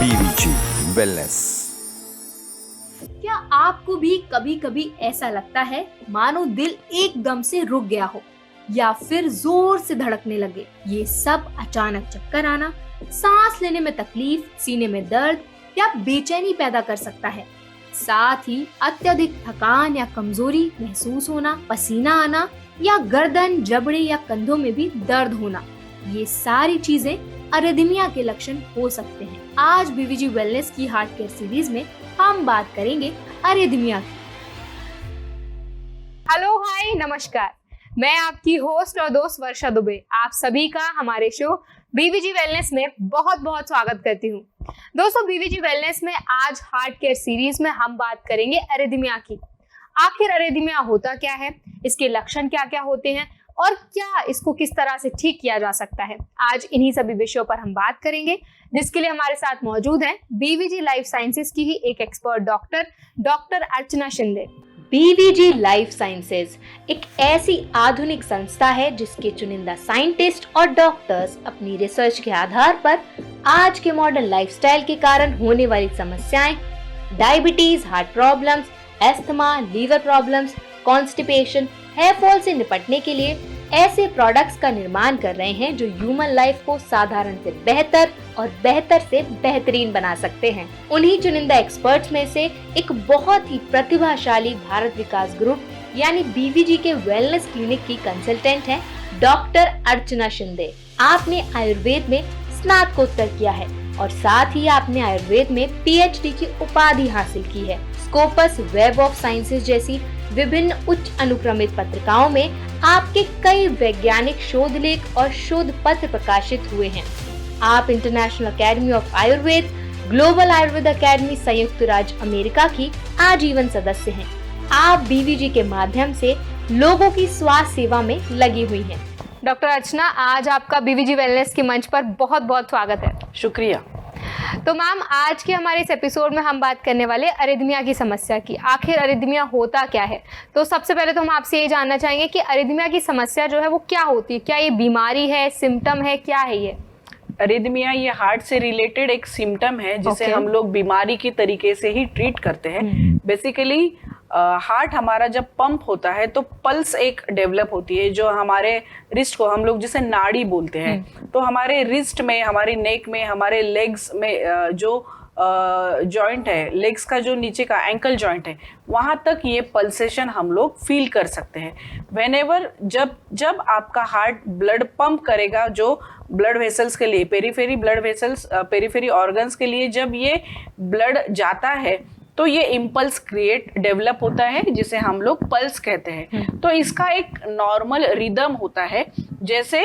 BVG wellness. क्या आपको भी कभी कभी ऐसा लगता है मानो दिल एकदम से रुक गया हो या फिर जोर से धड़कने लगे? ये सब अचानक चक्कर आना, सांस लेने में तकलीफ, सीने में दर्द या बेचैनी पैदा कर सकता है। साथ ही अत्यधिक थकान या कमजोरी महसूस होना, पसीना आना या गर्दन, जबड़े या कंधों में भी दर्द होना, ये सारी चीजें अरिदमिया के लक्षण हो सकते हैं। आज बीवीजी वेलनेस की हार्ट केयर सीरीज में हम बात करेंगे अरिदमिया की। हेलो, हाय, नमस्कार। मैं आपकी होस्ट और दोस्त वर्षा दुबे आप सभी का हमारे शो बीवीजी वेलनेस में बहुत बहुत स्वागत करती हूँ। दोस्तों, बीवीजी वेलनेस में आज हार्ट केयर सीरीज में हम बात करेंगे अरिदमिया की। आखिर अरिदमिया होता क्या है, इसके लक्षण क्या क्या होते हैं और क्या इसको किस तरह से ठीक किया जा सकता है। आज इन्हीं सभी विषयों पर हम बात करेंगे, जिसके लिए हमारे साथ मौजूद हैं बीवीजी लाइफ साइंसेज की ही एक एक्सपर्ट डॉक्टर अर्चना शिंदे। बीवीजी लाइफ साइंसेज एक ऐसी आधुनिक संस्था है जिसके चुनिंदा साइंटिस्ट और डॉक्टर्स अपनी रिसर्च के आधार पर आज के मॉडर्न लाइफस्टाइल के कारण होने वाली समस्याएं, diabetes, heart problems, asthma, liver problems, constipation, hair fall से निपटने के लिए ऐसे प्रोडक्ट्स का निर्माण कर रहे हैं जो ह्यूमन लाइफ को साधारण से बेहतर और बेहतर से बेहतरीन बना सकते हैं। उन्हीं चुनिंदा एक्सपर्ट्स में से एक बहुत ही प्रतिभाशाली भारत विकास ग्रुप यानी बीवीजी के वेलनेस क्लिनिक की कंसल्टेंट है डॉक्टर अर्चना शिंदे। आपने आयुर्वेद में स्नातकोत्तर किया है और साथ ही आपने आयुर्वेद में PhD की उपाधि हासिल की है। स्कोपस, वेब ऑफ साइंसेज जैसी विभिन्न उच्च अनुक्रमित पत्रिकाओं में आपके कई वैज्ञानिक शोध लेख और शोध पत्र प्रकाशित हुए हैं। आप international academy of Ayurveda, global Ayurveda academy संयुक्त राज्य अमेरिका की आजीवन सदस्य हैं। आप बीवीजी के माध्यम से लोगों की स्वास्थ्य सेवा में लगी हुई हैं। डॉक्टर अर्चना, आज आपका बीवीजी वेलनेस के मंच पर बहुत बहुत स्वागत है। शुक्रिया। तो मैम, आज के हमारे इस एपिसोड में हम बात करने वाले अरिदमिया की समस्या की। आखिर अरिदमिया होता क्या है? तो सबसे पहले तो हम आपसे ये जानना चाहेंगे कि अरिदमिया की समस्या जो है वो क्या होती है? क्या ये बीमारी है, सिम्टम है, क्या है ये? अरिदमिया ये हार्ट से रिलेटेड एक सिम्टम है जिसे हम लोग बीमारी की तरीके से ही ट्रीट करते हैं। बेसिकली हार्ट हमारा जब पंप होता है तो पल्स एक डेवलप होती है जो हमारे रिस्ट को, हम लोग जिसे नाड़ी बोलते हैं, तो हमारे रिस्ट में, हमारी नेक में, हमारे लेग्स में जो जॉइंट है, लेग्स का जो नीचे का एंकल जॉइंट है, वहाँ तक ये पल्सेशन हम लोग फील कर सकते हैं। व्हेनेवर जब आपका हार्ट ब्लड पंप करेगा, जो ब्लड वेसल्स के लिए, periphery blood vessels, periphery organs के लिए जब ये ब्लड जाता है तो ये इम्पल्स डेवलप होता है जिसे हम लोग पल्स कहते हैं। तो इसका एक नॉर्मल रिदम होता है, जैसे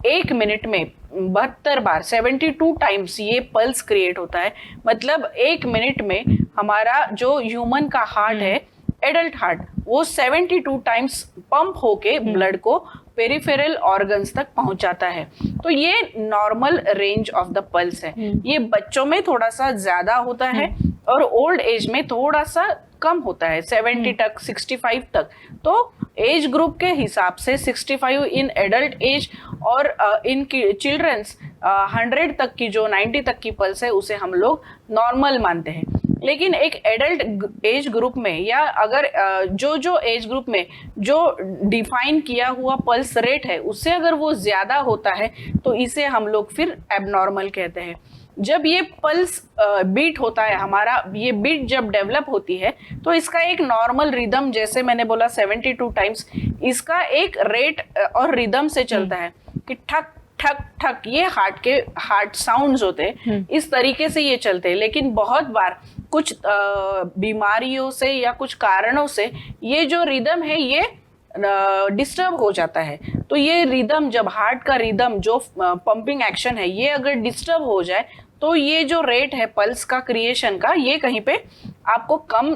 1 मिनट में 72 बार 72 टाइम्स ये पल्स क्रिएट होता है। मतलब 1 मिनट में हमारा जो ह्यूमन का हार्ट है, एडल्ट हार्ट, वो 72 टाइम्स पंप होके ब्लड को पेरिफेरल ऑर्गन्स तक पहुंचाता है। तो ये normal range of the pulse है। ये बच्चों में थोड़ा सा ज्यादा होता है और ओल्ड एज में थोड़ा सा कम होता है, 70 तक, 65 तक। तो एज ग्रुप के हिसाब से 65 इन एडल्ट एज और इन चिल्ड्रंस 100 तक की, जो 90 तक की पल्स है, उसे हम लोग नॉर्मल मानते हैं। लेकिन एक एडल्ट एज ग्रुप में, या अगर जो एज ग्रुप में जो डिफाइन किया हुआ पल्स रेट है उससे अगर वो ज्यादा होता है तो इसे हम लोग फिर एबनॉर्मल कहते हैं। जब ये पल्स बीट होता है, हमारा ये बीट जब डेवलप होती है तो इसका एक नॉर्मल रिदम, जैसे मैंने बोला 72 टाइम्स, इसका एक रेट और रिदम से चलता है कि ठक ठक ठक, ये हार्ट साउंड्स होते हैं, इस तरीके से ये चलते हैं। लेकिन बहुत बार कुछ बीमारियों से या कुछ कारणों से ये जो रिदम है ये डिस्टर्ब हो जाता है। तो ये रिदम, जब हार्ट का रिदम, जो पंपिंग एक्शन है, ये अगर डिस्टर्ब हो जाए तो ये जो रेट है पल्स का क्रिएशन का, ये कहीं पे आपको कम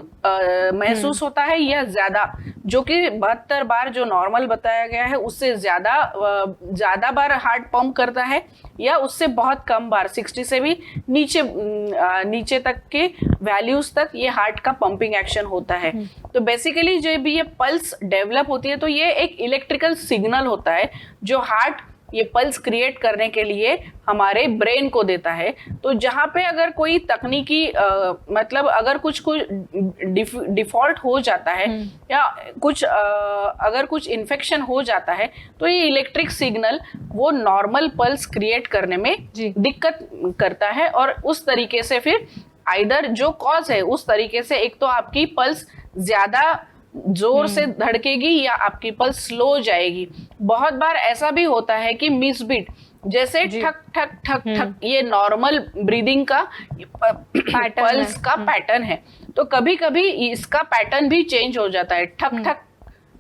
महसूस होता है या ज्यादा, जो कि 72 बार जो नॉर्मल बताया गया है उससे ज्यादा बार हार्ट पंप करता है, या उससे बहुत कम बार 60 से भी नीचे तक के वैल्यूज तक ये हार्ट का पंपिंग एक्शन होता है। तो बेसिकली जब भी ये पल्स डेवलप होती है तो ये एक इलेक्ट्रिकल सिग्नल होता है जो हार्ट ये पल्स क्रिएट करने के लिए हमारे ब्रेन को देता है। तो जहाँ पे अगर कोई तकनीकी मतलब अगर कुछ डिफॉल्ट हो जाता है या कुछ अगर कुछ इन्फेक्शन हो जाता है तो ये इलेक्ट्रिक सिग्नल वो नॉर्मल पल्स क्रिएट करने में दिक्कत करता है और उस तरीके से फिर आइदर जो कॉज है उस तरीके से एक तो आपकी पल्स ज्यादा जोर से धड़केगी या आपकी पल्स स्लो हो जाएगी। बहुत बार ऐसा भी होता है कि मिस बीट, जैसे ठक ठक ठक ठक, ये नॉर्मल ब्रीदिंग का पल्स का पैटर्न है, तो कभी कभी इसका पैटर्न भी चेंज हो जाता है, ठक ठक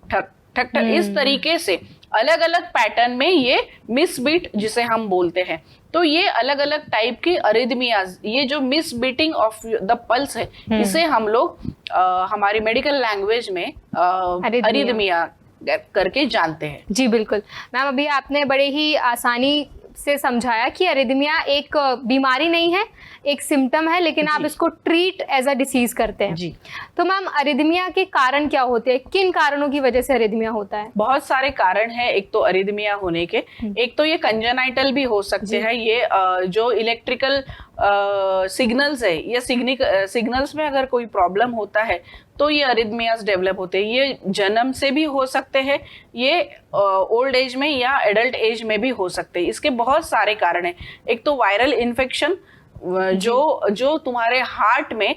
ठक ठक ठक। इस तरीके से अलग अलग पैटर्न में ये मिस बीट जिसे हम बोलते हैं। तो ये अलग अलग टाइप की अरिदमियाज, ये जो miss beating of the pulse है, इसे हम लोग हमारी मेडिकल लैंग्वेज में अरिदमिया करके जानते हैं। जी बिल्कुल मैम, अभी आपने बड़े ही आसानी से समझाया कि अरिदमिया एक बीमारी नहीं है, एक सिम्टम है, लेकिन आप इसको ट्रीट एज अ डिसीज करते हैं। जी। तो मैम अरिदमिया के कारण क्या होते हैं, किन कारणों की वजह से अरिदमिया होता है? बहुत सारे कारण हैं एक तो अरिदमिया होने के। एक तो ये कंजेनाइटल भी हो सकते हैं, ये जो इलेक्ट्रिकल सिग्नल्स है, ये सिग्नल्स में अगर कोई प्रॉब्लम होता है तो ये अरिदमियाज डेवलप होते हैं। ये जन्म से भी हो सकते हैं, ये ओल्ड एज में या एडल्ट एज में भी हो सकते हैं। इसके बहुत सारे कारण हैं। एक तो वायरल इन्फेक्शन जो तुम्हारे हार्ट में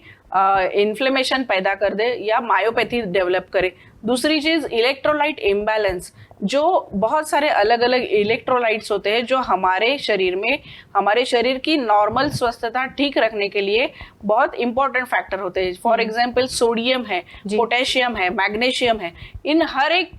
इन्फ्लेमेशन पैदा कर दे या मायोपैथी डेवलप करे। दूसरी चीज इलेक्ट्रोलाइट इम्बैलेंस, जो बहुत सारे अलग अलग इलेक्ट्रोलाइट्स होते हैं जो हमारे शरीर की नॉर्मल स्वस्थता ठीक रखने के लिए बहुत इंपॉर्टेंट फैक्टर होते हैं। फॉर एग्जांपल सोडियम है, पोटेशियम है, मैग्नीशियम है, इन हर एक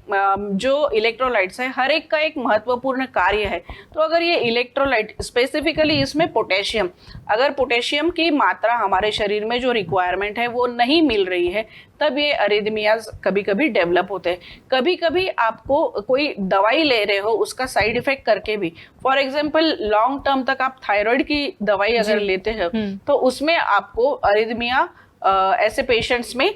जो इलेक्ट्रोलाइट्स है हर एक का एक महत्वपूर्ण कार्य है। तो अगर ये इलेक्ट्रोलाइट स्पेसिफिकली इसमें पोटेशियम, अगर पोटेशियम की मात्रा हमारे शरीर में जो रिक्वायरमेंट है वो नहीं मिल रही है, तब ये अरिदमियाज कभी कभी डेवलप होते हैं। कभी कभी आपको कोई दवाई ले रहे हो उसका साइड इफेक्ट करके भी, फॉर एग्जांपल लॉन्ग टर्म तक आप थायराइड की दवाई अगर लेते हो तो उसमें आपको अरिदमिया ऐसे पेशेंट्स में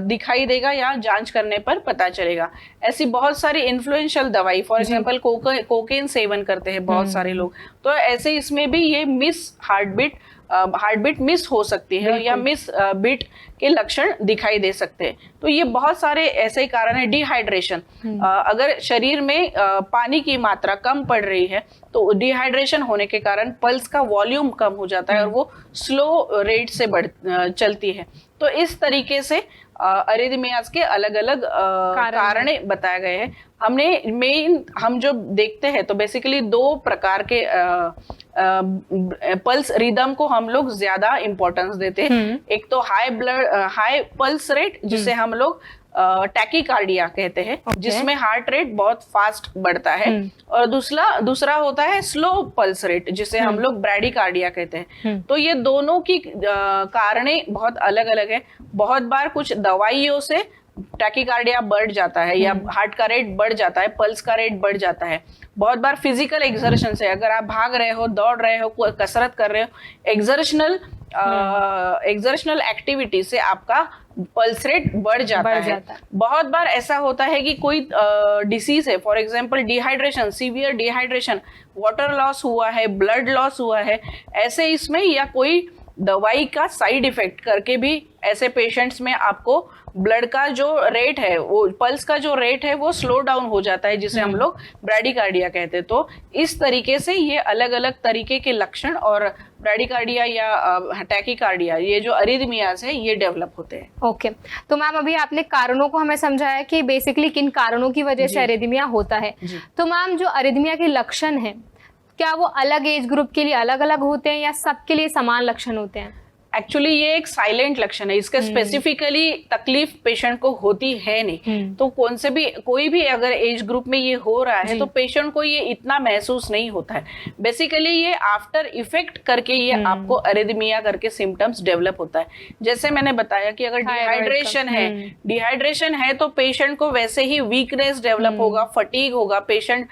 दिखाई देगा या जांच करने पर पता चलेगा। ऐसी बहुत सारी इन्फ्लुएंशियल दवाई, फॉर एग्जांपल कोकेन सेवन करते हैं बहुत सारे लोग, तो ऐसे इसमें भी ये मिस हार्टबीट मिस हो सकती है या मिस बीट के लक्षण दिखाई दे सकते हैं। तो ये बहुत सारे ऐसे ही कारण है। डिहाइड्रेशन, अगर शरीर में पानी की मात्रा कम पड़ रही है तो डिहाइड्रेशन होने के कारण पल्स का वॉल्यूम कम हो जाता है और वो स्लो रेट से चलती है। तो इस तरीके से अरिदमियाज के अलग अलग कारण बताए गए हैं। हम जो देखते हैं तो बेसिकली दो प्रकार के पल्स रिदम को हम लोग ज्यादा इंपॉर्टेंस देते हैं। एक तो हाई पल्स रेट जिसे हम लोग टैकीकार्डिया कहते हैं, जिसमें हार्ट रेट बहुत फास्ट बढ़ता है, और दूसरा होता है स्लो पल्स रेट जिसे हम लोग ब्रैडीकार्डिया कहते हैं। तो ये दोनों की कारणे बहुत अलग अलग है। बहुत बार कुछ दवाइयों से टैकीकार्डिया बढ़ जाता है या हार्ट का रेट बढ़ जाता है, पल्स का रेट बढ़ जाता है। बहुत बार फिजिकल एक्सर्शन से, अगर आप भाग रहे हो, दौड़ रहे हो, कसरत कर रहे हो, एक्सर्शनल एक्टिविटी से आपका पल्स रेट बढ़ जाता है। बहुत बार ऐसा होता है कि कोई डिसीज है, for example dehydration, severe dehydration, water loss हुआ है, ब्लड लॉस हुआ है, ऐसे इसमें या कोई दवाई का साइड इफेक्ट करके भी ऐसे पेशेंट्स में आपको ब्लड का जो रेट है, वो पल्स का जो रेट है वो स्लो डाउन हो जाता है, जिसे हम लोग ब्रैडीकार्डिया कहते हैं। तो इस तरीके से ये अलग अलग तरीके के लक्षण और ब्रैडीकार्डिया या टैकीकार्डिया, ये जो अरिदमियाज है, ये डेवलप होते हैं। ओके, तो मैम अभी आपने कारणों को हमें समझाया कि बेसिकली किन कारणों की वजह से अरिदमिया होता है। तो मैम जो अरिदमिया के लक्षण है, क्या वो अलग एज ग्रुप के लिए अलग अलग होते हैं या सबके लिए समान लक्षण होते हैं? एक्चुअली ये एक साइलेंट लक्षण है, इसका स्पेसिफिकली तकलीफ पेशेंट को होती है नहीं। तो कोई भी अगर एज ग्रुप में ये हो रहा है तो पेशेंट को ये इतना महसूस नहीं होता है। बेसिकली ये आफ्टर इफेक्ट करके ये आपको अरिदमिया करके सिम्टम्स डेवलप होता है। जैसे मैंने बताया कि अगर डिहाइड्रेशन है तो पेशेंट को वैसे ही वीकनेस डेवलप होगा, फटीग होगा, पेशेंट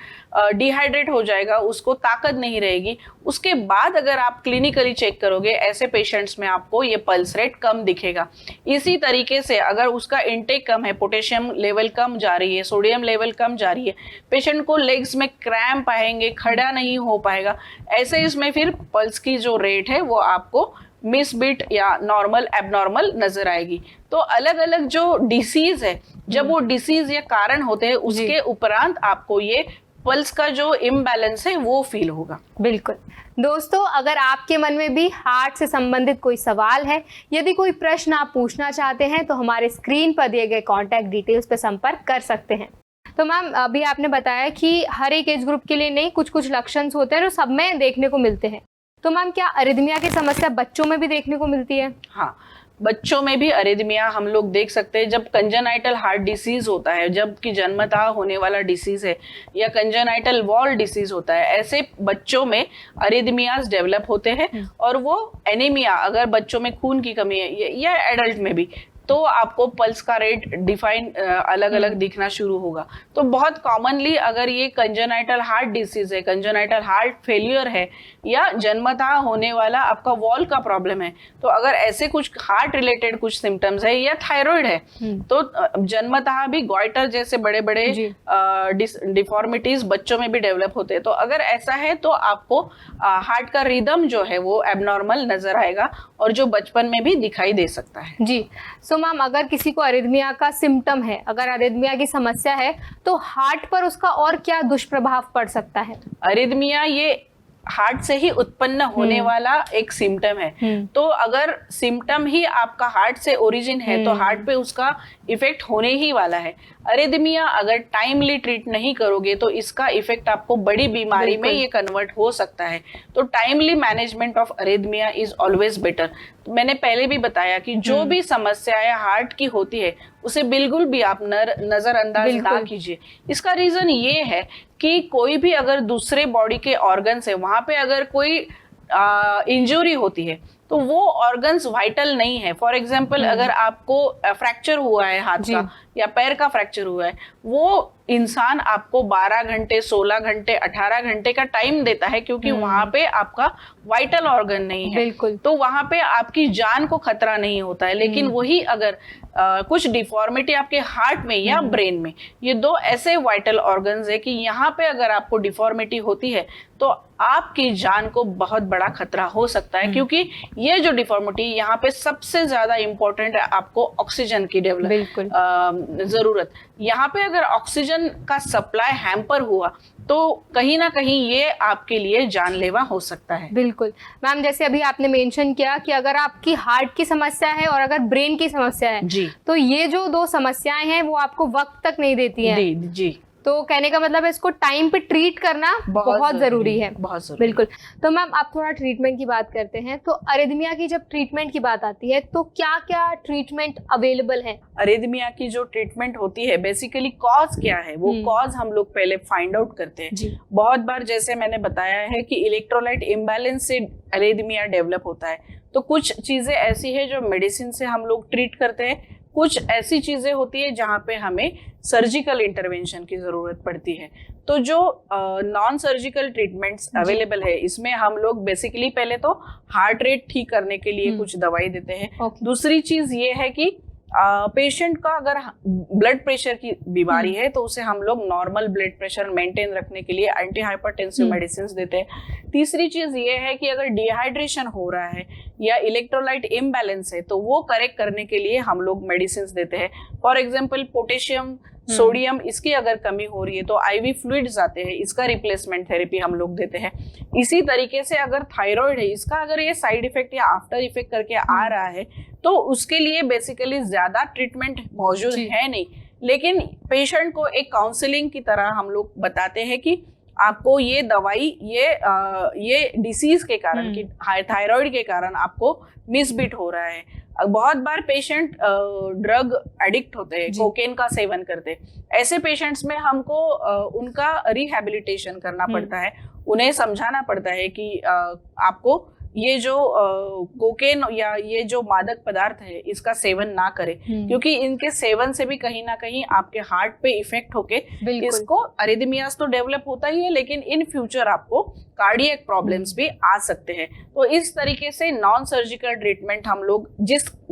डिहाइड्रेट हो जाएगा, उसको ताकत नहीं रहेगी। उसके बाद अगर आप क्लिनिकली चेक करोगे, ऐसे पेशेंट्स में आपको ये पल्स रेट कम दिखेगा। इसी तरीके से अगर उसका इंटेक कम है, पोटेशियम लेवल कम जा रही है, सोडियम लेवल कम जा रही है, पेशेंट को लेग्स में क्रैम्प आएंगे, खड़ा नहीं हो पाएगा, ऐसे इसमें फिर पल्स की जो रेट है वो आपको मिस बीट या नॉर्मल एबनॉर्मल नजर आएगी। तो अलग अलग जो डिसीज है, जब वो डिसीज या कारण होते हैं उसके उपरांत आपको ये पल्स का जो इम्बैलेंस है वो फील होगा। बिल्कुल दोस्तों, अगर आपके मन में भी हार्ट से संबंधित कोई सवाल है, यदि कोई प्रश्न आप पूछना चाहते हैं तो हमारे स्क्रीन पर दिए गए कॉन्टैक्ट डिटेल्स पर संपर्क कर सकते हैं। तो मैम, अभी आपने बताया कि हर एक एज ग्रुप के लिए नहीं, कुछ कुछ लक्षण होते हैं जो सब में देखने को मिलते हैं। तो मैम, क्या अरिदमिया की समस्या बच्चों में भी देखने को मिलती है? हाँ, बच्चों में भी अरिदमिया हम लोग देख सकते हैं। जब कंजेनाइटल हार्ट डिसीज होता है, जबकि जन्मतः होने वाला डिसीज है, या कंजेनाइटल वॉल डिसीज होता है, ऐसे बच्चों में अरिदमियाज डेवलप होते हैं। और वो एनीमिया, अगर बच्चों में खून की कमी है या एडल्ट में भी, तो आपको पल्स का रेट डिफाइन अलग अलग दिखना शुरू होगा। तो बहुत कॉमनली अगर ये कंजेनाइटल हार्ट डिसीज है, कंजेनाइटल हार्ट फेलियर है, या जन्मतः होने वाला आपका वॉल का प्रॉब्लम है, तो अगर ऐसे कुछ हार्ट रिलेटेड कुछ सिम्टम्स है, या थायराइड है, तो जन्मतः भी गॉइटर जैसे बड़े बड़े डिफॉर्मिटीज बच्चों में भी डेवलप होते हैं। तो अगर ऐसा है तो आपको हार्ट का रिदम जो है वो एबनॉर्मल नजर आएगा, और जो बचपन में भी दिखाई दे सकता है। जी। सो मैम, अगर किसी को अरिदमिया का सिम्टम है, अगर अरिदमिया की समस्या है, तो हार्ट पर उसका और क्या दुष्प्रभाव पड़ सकता है? अरिदमिया ये हार्ट से ही उत्पन्न होने वाला एक सिम्टम है। तो अगर सिम्टम ही आपका हार्ट से ओरिजिन है तो हार्ट पे उसका इफेक्ट होने ही वाला है। अरिदमिया अगर टाइमली ट्रीट नहीं करोगे तो इसका इफेक्ट आपको बड़ी बीमारी में ये कन्वर्ट हो सकता है। तो timely management of arrhythmia is always better. तो मैंने पहले भी बताया कि जो भी समस्याएं हार्ट की होती है उसे बिल्कुल भी आप नजरअंदाज ना कीजिए। इसका रीजन ये है कि कोई भी अगर दूसरे बॉडी के ऑर्गन्स है, वहां पे अगर कोई इंजरी होती है तो वो ऑर्गन्स वाइटल नहीं है। फॉर एग्जाम्पल, अगर आपको फ्रैक्चर हुआ है हाथ का या पैर का फ्रैक्चर हुआ है, वो इंसान आपको 12 घंटे, 16 घंटे, 18 घंटे का टाइम देता है, क्योंकि वहां पे आपका वाइटल ऑर्गन नहीं है। बिल्कुल। तो वहां पे आपकी जान को खतरा नहीं होता है। लेकिन वही अगर कुछ डिफॉर्मिटी आपके हार्ट में या ब्रेन में, ये दो ऐसे वाइटल ऑर्गन्स है कि यहाँ पे अगर आपको डिफॉर्मिटी होती है तो आपकी जान को बहुत बड़ा खतरा हो सकता है। क्योंकि ये जो डिफॉर्मिटी, यहाँ पे सबसे ज्यादा इंपॉर्टेंट है आपको ऑक्सीजन की जरूरत। यहाँ पे अगर ऑक्सीजन का सप्लाई हैम्पर हुआ तो कहीं ना कहीं ये आपके लिए जानलेवा हो सकता है। बिल्कुल मैम, जैसे अभी आपने मेंशन किया कि अगर आपकी हार्ट की समस्या है और अगर ब्रेन की समस्या है जी, तो ये जो दो समस्याएं हैं वो आपको वक्त तक नहीं देती हैं। जी। तो कहने का मतलब है इसको टाइम पे ट्रीट करना बहुत जरूरी है। बहुत जरूरी। बिल्कुल। तो मैम, आप थोड़ा ट्रीटमेंट की बात करते हैं। तो अरिदमिया की जब ट्रीटमेंट की बात आती है तो क्या क्या ट्रीटमेंट अवेलेबल है? अरिदमिया की जो ट्रीटमेंट होती है, बेसिकली कॉज क्या है वो कॉज हम लोग पहले फाइंड आउट करते हैं। बहुत बार जैसे मैंने बताया है कि इलेक्ट्रोलाइट इम्बैलेंस से अरिदमिया डेवलप होता है। तो कुछ चीजें ऐसी है जो मेडिसिन से हम लोग ट्रीट करते हैं, कुछ ऐसी चीजें होती है जहाँ पे हमें सर्जिकल इंटरवेंशन की जरूरत पड़ती है। तो जो नॉन सर्जिकल ट्रीटमेंट्स अवेलेबल है, इसमें हम लोग बेसिकली पहले तो हार्ट रेट ठीक करने के लिए कुछ दवाई देते हैं। दूसरी चीज ये है कि पेशेंट का अगर ब्लड प्रेशर की बीमारी है तो उसे हम लोग नॉर्मल ब्लड प्रेशर मेंटेन रखने के लिए एंटी हाइपरटेंसिव मेडिसिन देते हैं। तीसरी चीज ये है कि अगर डिहाइड्रेशन हो रहा है या इलेक्ट्रोलाइट इम्बैलेंस है तो वो करेक्ट करने के लिए हम लोग मेडिसिन देते हैं। फॉर एग्जाम्पल, पोटेशियम, सोडियम, इसकी अगर कमी हो रही है तो आईवी फ्लूइड्स आते हैं, इसका रिप्लेसमेंट थेरेपी हम लोग देते हैं। इसी तरीके से अगर थायराइड है, इसका अगर ये साइड इफेक्ट या आफ्टर इफेक्ट करके आ रहा है तो उसके लिए बेसिकली ज्यादा ट्रीटमेंट मौजूद है नहीं, लेकिन पेशेंट को एक काउंसलिंग की तरह हम लोग बताते हैं कि आपको ये दवाई ये डिसीज के कारण कि थायराइड के कारण आपको मिसबीट हो रहा है। बहुत बार पेशेंट ड्रग एडिक्ट होते हैं, कोकेन का सेवन करते हैं। ऐसे पेशेंट्स में हमको उनका रिहैबिलिटेशन करना पड़ता है, उन्हें समझाना पड़ता है कि आपको ये जो कोकेन या ये जो मादक पदार्थ है इसका सेवन ना करें, क्योंकि इनके सेवन से भी कहीं ना कहीं आपके हार्ट पे इफेक्ट होके इसको अरिदमियास तो डेवलप होता ही है, लेकिन इन फ्यूचर आपको कार्डियक प्रॉब्लम्स भी आ सकते हैं। तो इस तरीके से नॉन सर्जिकल ट्रीटमेंट हम लोग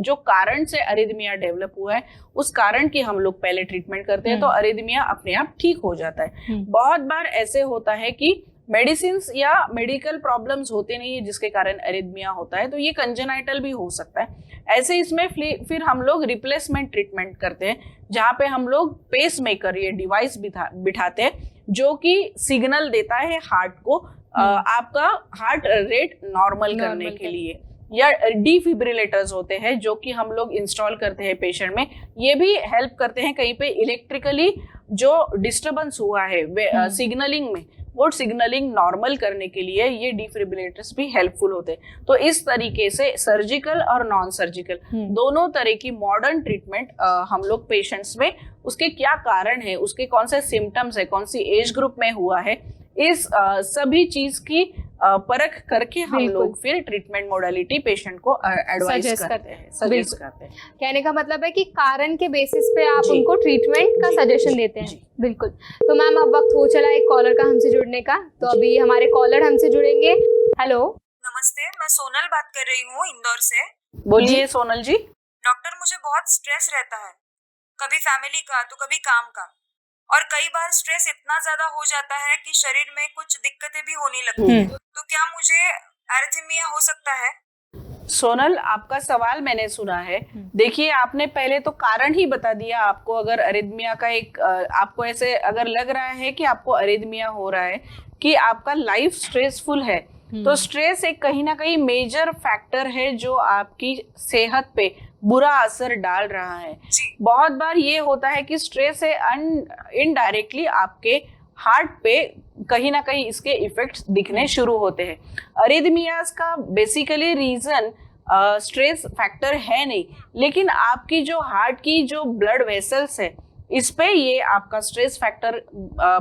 जो कारण से अरिदमिया डेवलप हुआ है उस कारण की हम लोग पहले ट्रीटमेंट करते हैं, तो अरिदमिया अपने आप ठीक हो जाता है। बहुत बार ऐसे होता है कि मेडिसिन या मेडिकल प्रॉब्लम्स होते नहीं है जिसके कारण अरिदमिया होता है, तो ये कंजेनाइटल भी हो सकता है। ऐसे इसमें फिर हम लोग रिप्लेसमेंट ट्रीटमेंट करते हैं, जहाँ पे हम लोग पेस मेकर ये डिवाइस बिठाते हैं जो कि सिग्नल देता है हार्ट को आपका हार्ट रेट नॉर्मल करने के लिए, या डिफिब्रिलेटर्स होते हैं जो कि हम लोग इंस्टॉल करते हैं पेशेंट में। ये भी हेल्प करते हैं कहीं पे इलेक्ट्रिकली जो डिस्टरबेंस हुआ है सिग्नलिंग में, वो सिग्नलिंग नॉर्मल करने के लिए ये डिफिब्रिलेटर्स भी हेल्पफुल होते हैं। तो इस तरीके से सर्जिकल और नॉन सर्जिकल दोनों तरह की मॉडर्न ट्रीटमेंट हम लोग पेशेंट्स में उसके क्या कारण है, उसके कौन से सिम्टम्स है, कौन सी एज ग्रुप में हुआ है, इस सभी चीज की परख करके हम लोग फिर ट्रीटमेंट मोडालिटी पेशेंट को एडवाइस करते हैं, सजेस्ट करते हैं। कहने का मतलब है कि कारण के बेसिस पे आप उनको ट्रीटमेंट का सजेशन देते हैं। बिल्कुल। तो मैम अब वक्त हो चला एक कॉलर का हमसे जुड़ने का, तो अभी हमारे कॉलर हमसे जुड़ेंगे। हेलो, नमस्ते, मैं सोनल बात कर रही हूँ इंदौर से। बोलिए सोनल जी। डॉक्टर, मुझे बहुत स्ट्रेस रहता है, कभी फैमिली का तो कभी काम का, और कई बार स्ट्रेस इतना ज्यादा हो जाता है कि शरीर में कुछ दिक्कतें भी होने लगती हैं। तो क्या मुझे एरिथमिया हो सकता है? सोनल, आपका सवाल मैंने सुना है। देखिए, आपने पहले तो कारण ही बता दिया आपको। अगर अरिदमिया का एक आपको ऐसे अगर लग रहा है कि आपको अरिदमिया हो रहा है कि आपका लाइफ स्ट्रेसफुल है, तो स्ट्रेस एक कहीं ना कहीं मेजर फैक्टर है जो आपकी सेहत पे बुरा असर डाल रहा है। बहुत बार ये होता है कि स्ट्रेस से इनडायरेक्टली आपके हार्ट पे कहीं ना कहीं इसके इफेक्ट्स दिखने शुरू होते हैं। अरिदमियास का बेसिकली रीजन स्ट्रेस फैक्टर है नहीं, लेकिन आपकी जो हार्ट की जो ब्लड वेसल्स है इस पे ये आपका स्ट्रेस फैक्टर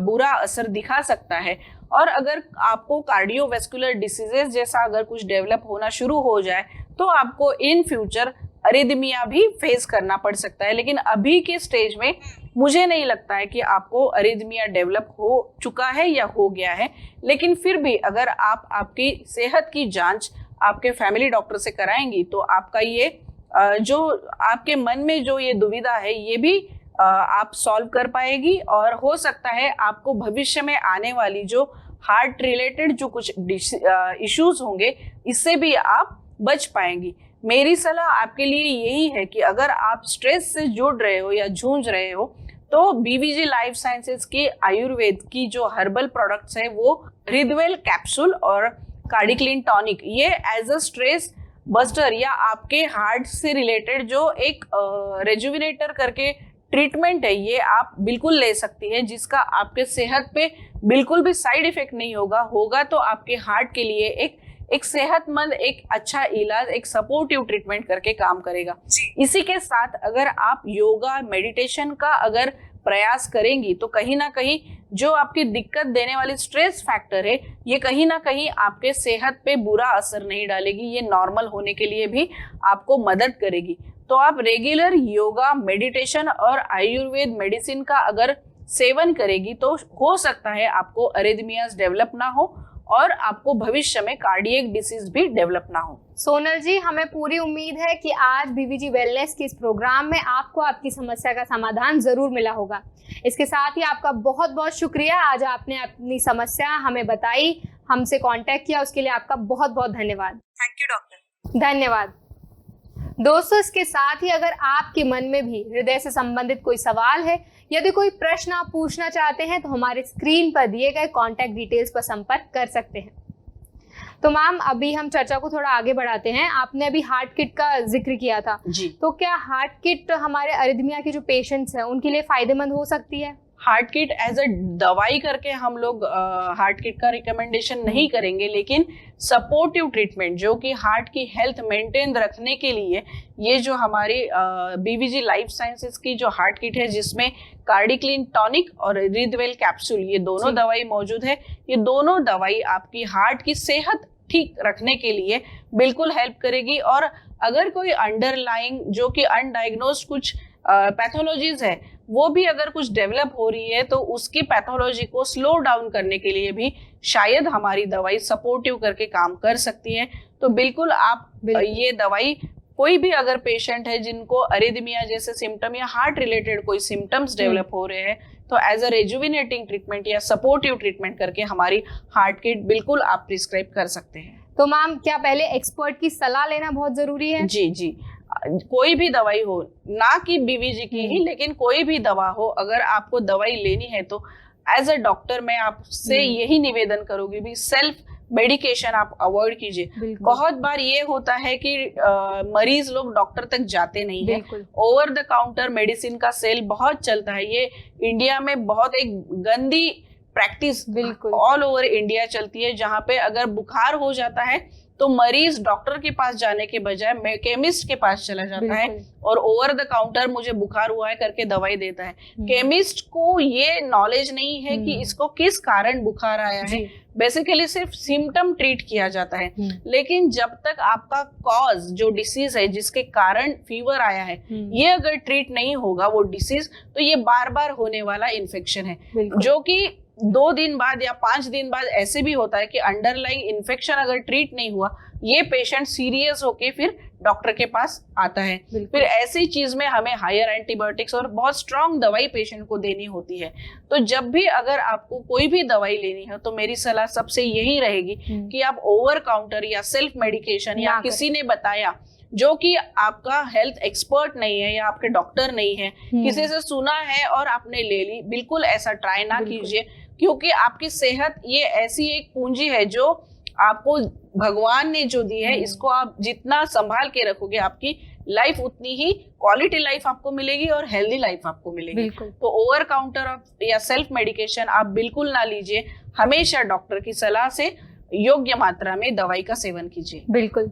बुरा असर दिखा सकता है। और अगर आपको कार्डियोवैस्कुलर डिसीजेस जैसा अगर कुछ डेवलप होना शुरू हो जाए तो आपको इन फ्यूचर अरिदमिया भी फेस करना पड़ सकता है। लेकिन अभी के स्टेज में मुझे नहीं लगता है कि आपको अरिदमिया डेवलप हो चुका है या हो गया है। लेकिन फिर भी अगर आप आपकी सेहत की जांच आपके फैमिली डॉक्टर से कराएंगी तो आपका ये जो आपके मन में जो ये दुविधा है ये भी आप सॉल्व कर पाएगी, और हो सकता है आपको भविष्य में आने वाली जो हार्ट रिलेटेड जो कुछ इश्यूज होंगे इससे भी आप बच पाएंगी। मेरी सलाह आपके लिए यही है कि अगर आप स्ट्रेस से जुड़ रहे हो या जूझ रहे हो तो बीवीजी लाइफ साइंसेज की आयुर्वेद की जो हर्बल प्रोडक्ट्स है वो रिदवेल कैप्सूल और कार्डिक्लीन टॉनिक, ये एज अ स्ट्रेस बस्टर या आपके हार्ट से रिलेटेड जो एक रेजुविनेटर करके ट्रीटमेंट है ये आप बिल्कुल ले सकती है, जिसका आपके सेहत पे बिल्कुल भी साइड इफेक्ट नहीं होगा तो आपके हार्ट के लिए एक सेहतमंद, एक अच्छा इलाज, एक सपोर्टिव ट्रीटमेंट करके काम करेगा। इसी के साथ अगर आप योगा मेडिटेशन का अगर प्रयास करेंगी तो कहीं ना कहीं जो आपकी दिक्कत देने वाली स्ट्रेस फैक्टर है ये कहीं ना कहीं आपके सेहत पे बुरा असर नहीं डालेगी, ये नॉर्मल होने के लिए भी आपको मदद करेगी। तो आप रेगुलर योगा मेडिटेशन और आयुर्वेद मेडिसिन का अगर सेवन करेगी तो हो सकता है आपको अरिदमियास डेवलप ना हो और आपको भविष्य में कार्डियक डिसीज भी डेवलप ना हो। सोनल जी, हमें पूरी उम्मीद है कि आज बीवीजी वेलनेस के इस प्रोग्राम में आपको आपकी समस्या का समाधान जरूर मिला होगा। इसके साथ ही आपका बहुत बहुत शुक्रिया, आज आपने अपनी समस्या हमें बताई, हमसे कांटेक्ट किया, उसके लिए आपका बहुत बहुत धन्यवाद। Thank you doctor. धन्यवाद। दोस्तों, इसके साथ ही अगर आपके मन में भी हृदय से संबंधित कोई सवाल है, यदि कोई प्रश्न आप पूछना चाहते हैं तो हमारे स्क्रीन पर दिए गए कॉन्टैक्ट डिटेल्स पर संपर्क कर सकते हैं। तो मैम, अभी हम चर्चा को थोड़ा आगे बढ़ाते हैं। आपने अभी हार्ट किट का जिक्र किया था जी। तो क्या हार्ट किट हमारे अरिदमिया के जो पेशेंट्स हैं उनके लिए फायदेमंद हो सकती है? हार्ट किट एज अ दवाई करके हम लोग हार्ट किट का रिकमेंडेशन नहीं करेंगे, लेकिन सपोर्टिव ट्रीटमेंट जो कि हार्ट की हेल्थ मेंटेन रखने के लिए ये जो हमारी बीवीजी लाइफ साइंसेज की जो हार्ट किट है जिसमें कार्डिक्लीन टॉनिक और रिदवेल कैप्सूल ये दोनों दवाई मौजूद है। ये दोनों दवाई आपकी हार्ट की सेहत ठीक रखने के लिए बिल्कुल हेल्प करेगी। और अगर कोई अंडरलाइंग जो कि अनडायग्नोज्ड कुछ पैथोलॉजीज है वो भी अगर कुछ डेवलप हो रही है तो उसकी पैथोलॉजी को स्लो डाउन करने के लिए भी शायद हमारी दवाई सपोर्टिव करके काम कर सकती है। तो बिल्कुल आप ये दवाई कोई भी अगर पेशेंट है जिनको अरिदमिया जैसे सिम्टम या हार्ट रिलेटेड कोई सिम्टम्स डेवलप हो रहे हैं तो एज अ रेजुविनेटिंग ट्रीटमेंट या सपोर्टिव ट्रीटमेंट करके हमारी हार्ट किट बिल्कुल आप प्रिस्क्राइब कर सकते हैं। तो मैम क्या पहले एक्सपर्ट की सलाह लेना बहुत जरूरी है? जी जी, कोई भी दवाई हो, ना कि बीवीजी की ही, लेकिन कोई भी दवा हो, अगर आपको दवाई लेनी है तो एज अ डॉक्टर मैं आपसे यही निवेदन करूंगी भी सेल्फ मेडिकेशन आप अवॉइड कीजिए। बहुत बार ये होता है कि मरीज लोग डॉक्टर तक जाते नहीं है, ओवर द काउंटर मेडिसिन का सेल बहुत चलता है। ये इंडिया में बहुत एक गंदी प्रैक्टिस ऑल ओवर इंडिया चलती है, जहाँ पे अगर बुखार हो जाता है तो मरीज डॉक्टर के पास जाने के बजाय केमिस्ट के पास चला जाता है और ओवर द काउंटर मुझे बुखार हुआ है करके दवाई देता है। केमिस्ट को ये नॉलेज नहीं है कि इसको किस कारण बुखार आया है, बेसिकली सिर्फ सिम्टम ट्रीट किया जाता है। लेकिन जब तक आपका कॉज जो डिसीज है जिसके कारण फीवर आया है ये अगर ट्रीट नहीं होगा वो डिसीज, तो ये बार बार होने वाला इन्फेक्शन है, जो कि 2 दिन बाद या 5 दिन बाद ऐसे भी होता है कि अंडरलाइंग इन्फेक्शन अगर ट्रीट नहीं हुआ ये पेशेंट सीरियस होके फिर डॉक्टर के पास आता है। फिर ऐसी चीज में हमें हायर एंटीबायोटिक्स और बहुत स्ट्रांग दवाई पेशेंट को देनी होती है। तो जब भी अगर आपको कोई भी दवाई लेनी है तो मेरी सलाह सबसे यही रहेगी कि आप ओवर काउंटर या सेल्फ मेडिकेशन या किसी ने बताया जो कि आपका हेल्थ एक्सपर्ट नहीं है या आपके डॉक्टर नहीं है, किसी से सुना है और आपने ले ली, बिल्कुल ऐसा ट्राई ना कीजिए। क्योंकि आपकी सेहत ये ऐसी एक पूंजी है जो आपको भगवान ने जो दी है, इसको आप जितना संभाल के रखोगे आपकी लाइफ उतनी ही क्वालिटी लाइफ आपको मिलेगी और हेल्दी लाइफ आपको मिलेगी। तो ओवर काउंटर या सेल्फ मेडिकेशन आप बिल्कुल ना लीजिए, हमेशा डॉक्टर की सलाह से योग्य मात्रा में दवाई का सेवन कीजिए। बिल्कुल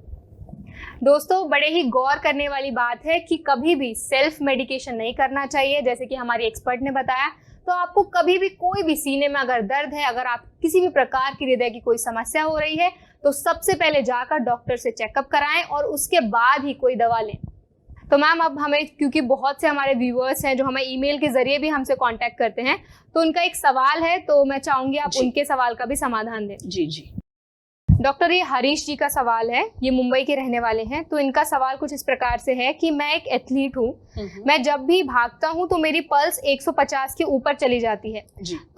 दोस्तों, बड़े ही गौर करने वाली बात है कि कभी भी सेल्फ मेडिकेशन नहीं करना चाहिए। जैसे कि हमारी एक्सपर्ट ने बताया, तो आपको कभी भी कोई भी सीने में अगर दर्द है, अगर आप किसी भी प्रकार की हृदय की कोई समस्या हो रही है तो सबसे पहले जाकर डॉक्टर से चेकअप कराएं और उसके बाद ही कोई दवा लें। तो मैम अब हमें, क्योंकि बहुत से हमारे व्यूअर्स हैं जो हमें ईमेल के जरिए भी हमसे कांटेक्ट करते हैं, तो उनका एक सवाल है, तो मैं चाहूंगी आप उनके सवाल का भी समाधान दें। जी जी डॉक्टर, ये हरीश जी का सवाल है, ये मुंबई के रहने वाले हैं। तो इनका सवाल कुछ इस प्रकार से है कि मैं एक एथलीट हूँ, मैं जब भी भागता हूँ तो मेरी पल्स 150 के ऊपर चली जाती है,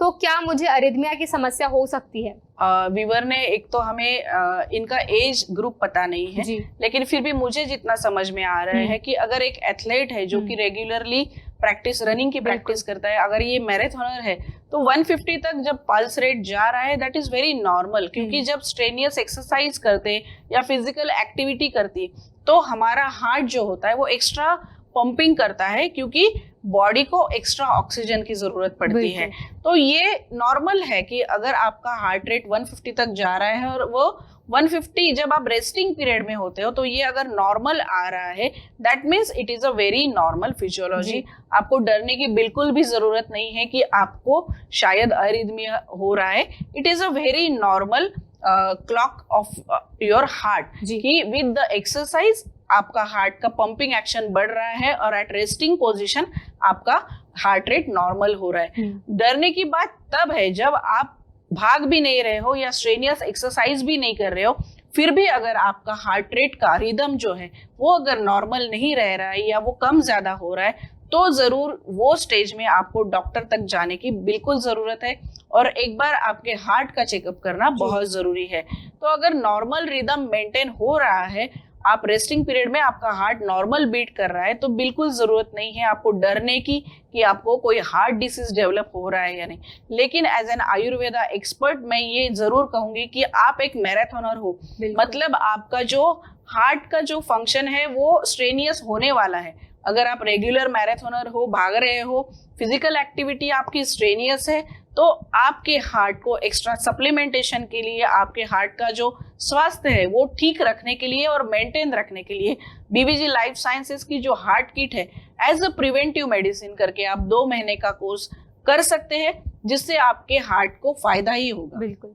तो क्या मुझे अरिदमिया की समस्या हो सकती है? वीवर ने एक तो हमें इनका एज ग्रुप पता नहीं है, लेकिन फिर भी मुझे जितना समझ में आ रहा है कि अगर एक एथलीट है जो कि रेगुलरली प्रैक्टिस रनिंग की प्रैक्टिस करता है, अगर ये मैराथनर है तो 150 तक जब पल्स रेट जा रहा है दैट इज वेरी नॉर्मल। क्योंकि जब स्ट्रेनियस एक्सरसाइज करते या फिजिकल एक्टिविटी करती तो हमारा हार्ट जो होता है वो एक्स्ट्रा पंपिंग करता है, क्योंकि बॉडी को एक्स्ट्रा ऑक्सीजन की जरूरत पड़ती है। तो ये नॉर्मल है कि अगर आपका हार्ट रेट 150 तक जा रहा है और वो 150 जब आप रेस्टिंग पीरियड में होते हो तो ये अगर नॉर्मल आ रहा है that means it is a very normal physiology. आपको डरने की बिल्कुल भी जरूरत नहीं है कि आपको शायद अरिदमिया हो रहा है। It is a very normal clock of your heart कि विद द एक्सरसाइज आपका हार्ट का पंपिंग एक्शन बढ़ रहा है और एट रेस्टिंग पोजीशन आपका हार्ट रेट नॉर्मल हो रहा है। डरने की बात तब है जब आप भाग भी नहीं रहे हो या स्ट्रेनियस एक्सरसाइज भी नहीं कर रहे हो, फिर भी अगर आपका हार्ट रेट का रिदम जो है वो अगर नॉर्मल नहीं रह रहा है या वो कम ज्यादा हो रहा है तो जरूर वो स्टेज में आपको डॉक्टर तक जाने की बिल्कुल जरूरत है और एक बार आपके हार्ट का चेकअप करना बहुत जरूरी है। तो अगर नॉर्मल रिदम मेंटेन हो रहा है, आप रेस्टिंग पीरियड में आपका हार्ट नॉर्मल बीट कर रहा है, तो बिल्कुल जरूरत नहीं है आपको डरने की कि आपको कोई हार्ट डिसीज डेवलप हो रहा है या नहीं। लेकिन एज एन आयुर्वेदा एक्सपर्ट मैं ये जरूर कहूंगी कि आप एक मैराथनर हो, मतलब आपका जो हार्ट का जो फंक्शन है वो स्ट्रेनियस होने वाला है। अगर आप रेगुलर मैराथनर हो, भाग रहे हो, फिजिकल एक्टिविटी आपकी स्ट्रेनियस है, तो आपके हार्ट को एक्स्ट्रा सप्लीमेंटेशन के लिए, आपके हार्ट का जो स्वास्थ्य है वो ठीक रखने के लिए और मेंटेन रखने के लिए बीवीजी लाइफ साइंसेज की जो हार्ट किट है एज अ प्रिवेंटिव मेडिसिन करके आप 2 महीने का कोर्स कर सकते हैं, जिससे आपके हार्ट को फायदा ही होगा। बिल्कुल।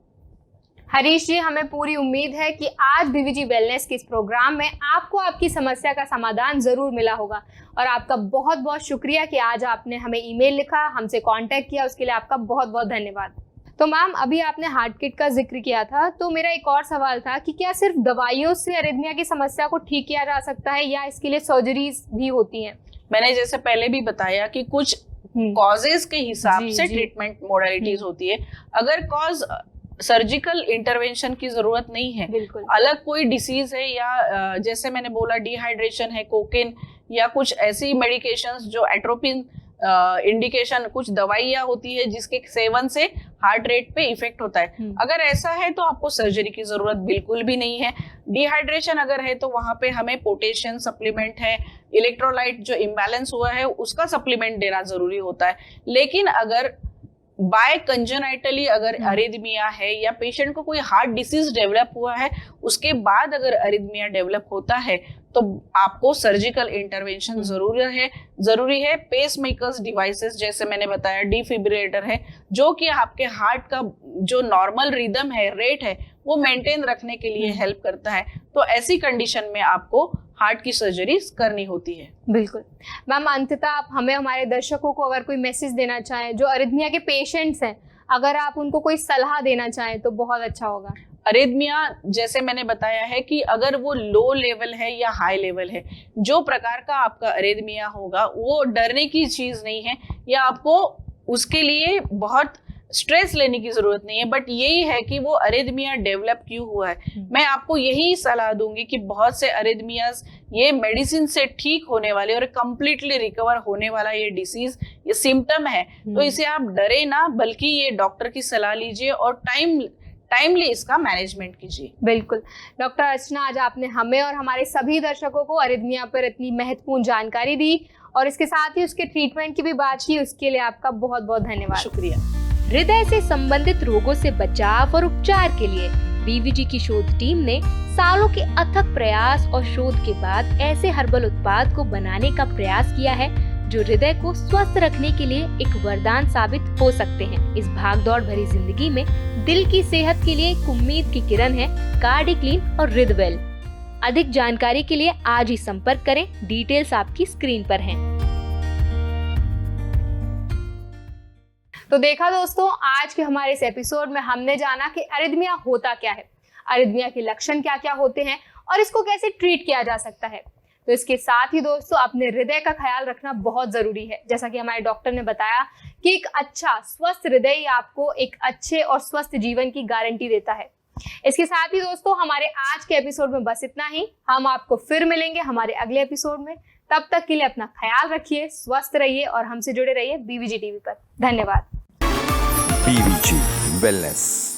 हरीश जी, हमें पूरी उम्मीद है कि आज बीवीजी वेलनेस के इस प्रोग्राम में आपको आपकी समस्या का समाधान जरूर मिला होगा और आपका बहुत बहुत शुक्रिया कि आज आपने हमें ईमेल लिखा, हमसे कांटेक्ट किया, उसके लिए आपका बहुत बहुत धन्यवाद। तो मैम, अभी आपने हार्ट किट का जिक्र किया था, तो मेरा एक और सवाल था कि क्या सिर्फ दवाइयों से अरिथमिया की समस्या को ठीक किया जा सकता है या इसके लिए सर्जरीज भी होती हैं? मैंने जैसे पहले भी बताया कि कुछ कॉजेज के हिसाब से ट्रीटमेंट मोडालिटीज होती है। अगर कॉज सर्जिकल इंटरवेंशन की जरूरत नहीं है, अलग कोई डिसीज है या जैसे मैंने बोला डिहाइड्रेशन है, कोकेन या कुछ ऐसी मेडिकेशंस जो एट्रोपिन इंडिकेशन, कुछ दवाइयाँ होती है जिसके सेवन से हार्ट रेट पे इफेक्ट होता है, अगर ऐसा है तो आपको सर्जरी की जरूरत बिल्कुल भी नहीं है। डिहाइड्रेशन अगर है तो वहां पे हमें पोटेशियम सप्लीमेंट है, इलेक्ट्रोलाइट जो इम्बैलेंस हुआ है उसका सप्लीमेंट देना जरूरी होता है। लेकिन अगर बाय कंजेनाइटली अगर अरिथमिया है या पेशेंट को कोई हार्ट डिसीज डेवलप हुआ है, उसके बाद अगर अरिथमिया डेवलप होता है तो आपको सर्जिकल इंटरवेंशन जरूरी है। पेस मेकर्स डिवाइसेस जैसे मैंने बताया, डिफिब्रिलेटर है जो कि आपके हार्ट का जो नॉर्मल रिदम है, रेट है, वो मेंटेन रखने के लिए हेल्प करता है। तो ऐसी कंडीशन में आपको हार्ट की सर्जरी करनी होती है। बिल्कुल मैम, अंततः आप हमें, हमारे दर्शकों को अगर कोई मैसेज देना चाहें जो अरिथमिया के पेशेंट्स हैं, अगर आप उनको कोई सलाह देना चाहें तो बहुत अच्छा होगा। अरिथमिया जैसे मैंने बताया है कि अगर वो लो लेवल है या हाई लेवल है, जो प्रकार का आपका अरिथमिया होगा वो डरने की चीज नहीं है या आपको उसके लिए बहुत स्ट्रेस लेने की जरूरत नहीं है। बट यही है कि वो अरिथमिया डेवलप क्यों हुआ है। मैं आपको यही सलाह दूंगी कि बहुत से अरिथमियाज ये मेडिसिन से ठीक होने वाले और कंप्लीटली रिकवर होने वाला ये डिसीज, ये सिम्टम है, तो इसे आप डरे ना, बल्कि ये डॉक्टर की सलाह लीजिए और टाइमली इसका मैनेजमेंट कीजिए। बिल्कुल डॉक्टर अर्चना, आज आपने हमें और हमारे सभी दर्शकों को अरिथमिया पर इतनी महत्वपूर्ण जानकारी दी और इसके साथ ही उसके ट्रीटमेंट की भी बात की, उसके लिए आपका बहुत बहुत धन्यवाद। शुक्रिया। हृदय से संबंधित रोगों से बचाव और उपचार के लिए बीवीजी की शोध टीम ने सालों के अथक प्रयास और शोध के बाद ऐसे हर्बल उत्पाद को बनाने का प्रयास किया है जो हृदय को स्वस्थ रखने के लिए एक वरदान साबित हो सकते हैं। इस भागदौड़ भरी जिंदगी में दिल की सेहत के लिए एक उम्मीद की किरण है कार्डिक्लीन और हृदवेल। अधिक जानकारी के लिए आज ही संपर्क करें, डिटेल्स आपकी स्क्रीन पर हैं। तो देखा दोस्तों, आज के हमारे इस एपिसोड में हमने जाना कि अरिथमिया होता क्या है, अरिथमिया के लक्षण क्या क्या होते हैं और इसको कैसे ट्रीट किया जा सकता है। तो इसके साथ ही दोस्तों, अपने हृदय का ख्याल रखना बहुत जरूरी है। जैसा कि हमारे डॉक्टर ने बताया कि एक अच्छा स्वस्थ हृदय ही आपको एक अच्छे और स्वस्थ जीवन की गारंटी देता है। इसके साथ ही दोस्तों, हमारे आज के एपिसोड में बस इतना ही। हम आपको फिर मिलेंगे हमारे अगले एपिसोड में। तब तक के लिए अपना ख्याल रखिए, स्वस्थ रहिए और हमसे जुड़े रहिए बीवीजी टीवी पर। धन्यवाद। BVG wellness.